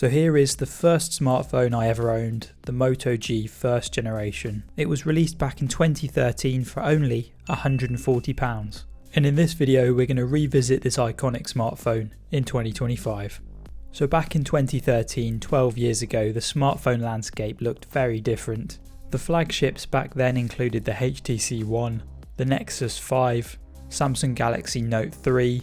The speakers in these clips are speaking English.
So here is the first smartphone I ever owned, the Moto G first generation. It was released back in 2013 for only £140. And in this video we're going to revisit this iconic smartphone in 2025. So back in 2013, 12 years ago, the smartphone landscape looked very different. The flagships back then included the HTC One, the Nexus 5, Samsung Galaxy Note 3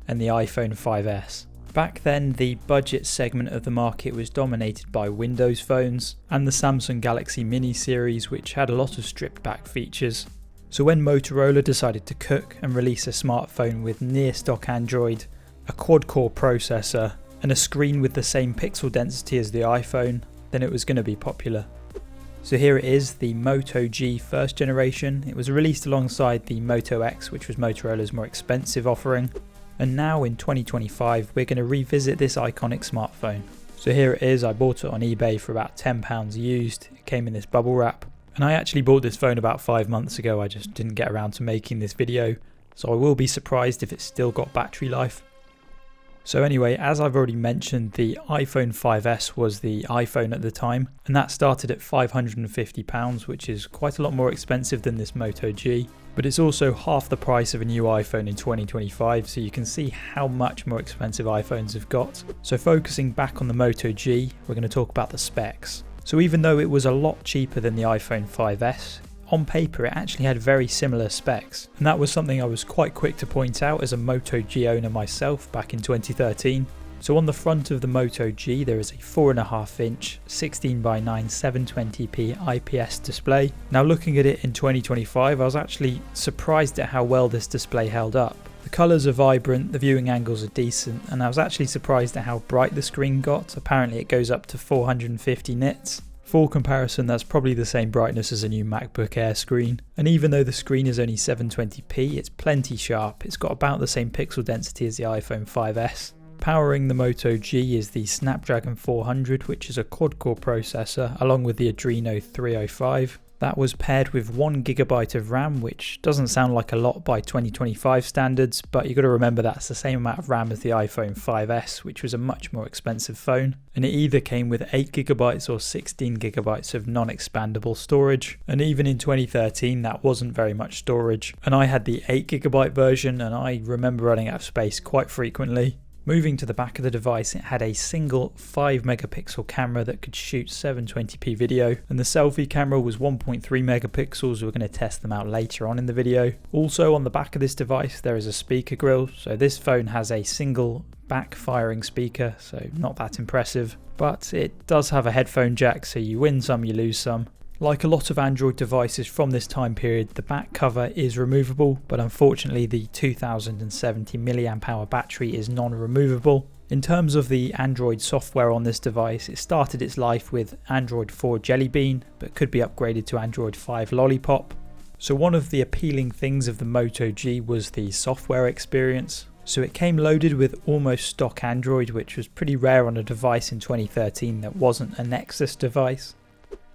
and the iPhone 5S. Back then, the budget segment of the market was dominated by Windows phones and the Samsung Galaxy Mini series, which had a lot of stripped back features. So when Motorola decided to cook and release a smartphone with near stock Android, a quad-core processor and a screen with the same pixel density as the iPhone, then it was going to be popular. So here it is, the Moto G first generation. It was released alongside the Moto X, which was Motorola's more expensive offering. And now in 2025 we're going to revisit this iconic smartphone. So here it is, I bought it on eBay for about £10 used. It came in this bubble wrap. And I actually bought this phone about 5 months ago, I just didn't get around to making this video. So I will be surprised if it's still got battery life. So anyway, as I've already mentioned, the iPhone 5S was the iPhone at the time, and that started at £550, which is quite a lot more expensive than this Moto G. But it's also half the price of a new iPhone in 2025, so you can see how much more expensive iPhones have got. So focusing back on the Moto G, we're going to talk about the specs. So even though it was a lot cheaper than the iPhone 5S, on paper it actually had very similar specs, and that was something I was quite quick to point out as a Moto G owner myself back in 2013. So on the front of the Moto G there is a 4.5 inch 16:9 720p IPS display. Now looking at it in 2025, I was actually surprised at how well this display held up. The colours are vibrant, the viewing angles are decent, and I was actually surprised at how bright the screen got. Apparently it goes up to 450 nits. For comparison, that's probably the same brightness as a new MacBook Air screen. And even though the screen is only 720p, it's plenty sharp. It's got about the same pixel density as the iPhone 5S. Powering the Moto G is the Snapdragon 400, which is a quad-core processor, along with the Adreno 305. That was paired with 1GB of RAM, which doesn't sound like a lot by 2025 standards, but you've got to remember that's the same amount of RAM as the iPhone 5S, which was a much more expensive phone. And it either came with 8GB or 16GB of non-expandable storage. And even in 2013, that wasn't very much storage. And I had the 8GB version, and I remember running out of space quite frequently. Moving to the back of the device, it had a single 5-megapixel camera that could shoot 720p video, and the selfie camera was 1.3 megapixels. We're going to test them out later on in the video. Also on the back of this device there is a speaker grill, so this phone has a single back-firing speaker, so not that impressive, but it does have a headphone jack, so you win some, you lose some. Like a lot of Android devices from this time period, the back cover is removable, but unfortunately the 2070 mAh battery is non-removable. In terms of the Android software on this device, it started its life with Android 4 Jelly Bean, but could be upgraded to Android 5 Lollipop. So one of the appealing things of the Moto G was the software experience. So it came loaded with almost stock Android, which was pretty rare on a device in 2013 that wasn't a Nexus device.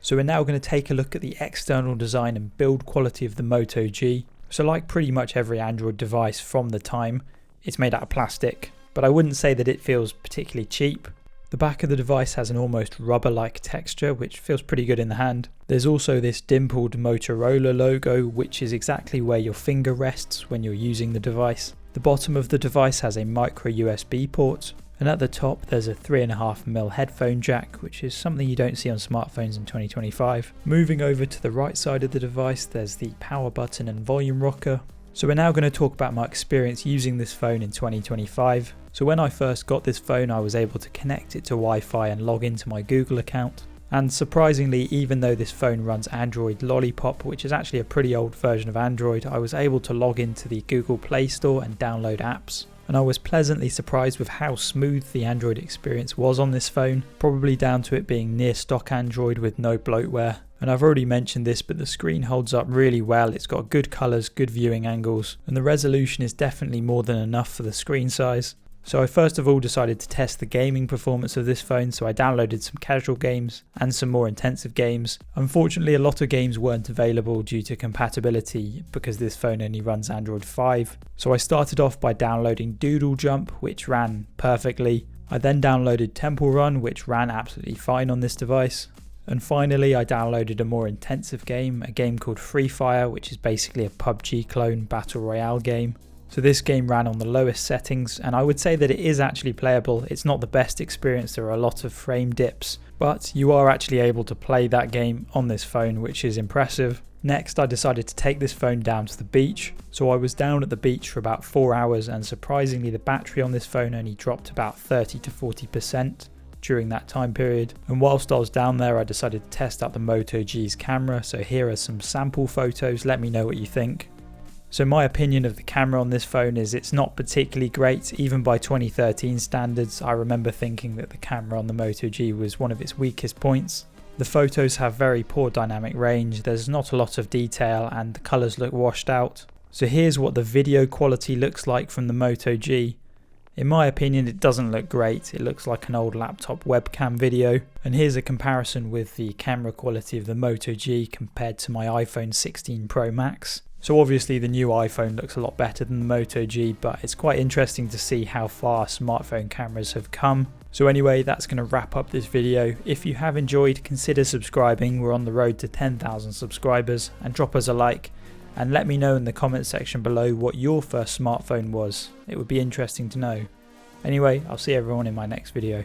So we're now going to take a look at the external design and build quality of the Moto G. So like pretty much every Android device from the time, it's made out of plastic, but I wouldn't say that it feels particularly cheap. The back of the device has an almost rubber-like texture, which feels pretty good in the hand. There's also this dimpled Motorola logo, which is exactly where your finger rests when you're using the device. The bottom of the device has a micro USB port, and at the top there's a 3.5mm headphone jack, which is something you don't see on smartphones in 2025. Moving over to the right side of the device, there's the power button and volume rocker. So we're now going to talk about my experience using this phone in 2025. So when I first got this phone, I was able to connect it to Wi-Fi and log into my Google account. And surprisingly, even though this phone runs Android Lollipop, which is actually a pretty old version of Android, I was able to log into the Google Play Store and download apps. And I was pleasantly surprised with how smooth the Android experience was on this phone, probably down to it being near stock Android with no bloatware. And I've already mentioned this, but the screen holds up really well. It's got good colours, good viewing angles, and the resolution is definitely more than enough for the screen size. So I first of all decided to test the gaming performance of this phone, so I downloaded some casual games and some more intensive games. Unfortunately, a lot of games weren't available due to compatibility because this phone only runs Android 5. So I started off by downloading Doodle Jump, which ran perfectly. I then downloaded Temple Run, which ran absolutely fine on this device. And finally, I downloaded a more intensive game, a game called Free Fire, which is basically a PUBG clone battle royale game. So this game ran on the lowest settings, and I would say that it is actually playable. It's not the best experience, there are a lot of frame dips, but you are actually able to play that game on this phone, which is impressive. Next, I decided to take this phone down to the beach. So I was down at the beach for about 4 hours, and surprisingly the battery on this phone only dropped about 30 to 40% during that time period. And whilst I was down there, I decided to test out the Moto G's camera. So here are some sample photos, let me know what you think. So my opinion of the camera on this phone is it's not particularly great, even by 2013 standards. I remember thinking that the camera on the Moto G was one of its weakest points. The photos have very poor dynamic range, there's not a lot of detail, and the colours look washed out. So here's what the video quality looks like from the Moto G. In my opinion, it doesn't look great, it looks like an old laptop webcam video. And here's a comparison with the camera quality of the Moto G compared to my iPhone 16 Pro Max. So obviously the new iPhone looks a lot better than the Moto G, but it's quite interesting to see how far smartphone cameras have come. So anyway, that's going to wrap up this video. If you have enjoyed, consider subscribing. We're on the road to 10,000 subscribers, and drop us a like and let me know in the comment section below what your first smartphone was. It would be interesting to know. Anyway, I'll see everyone in my next video.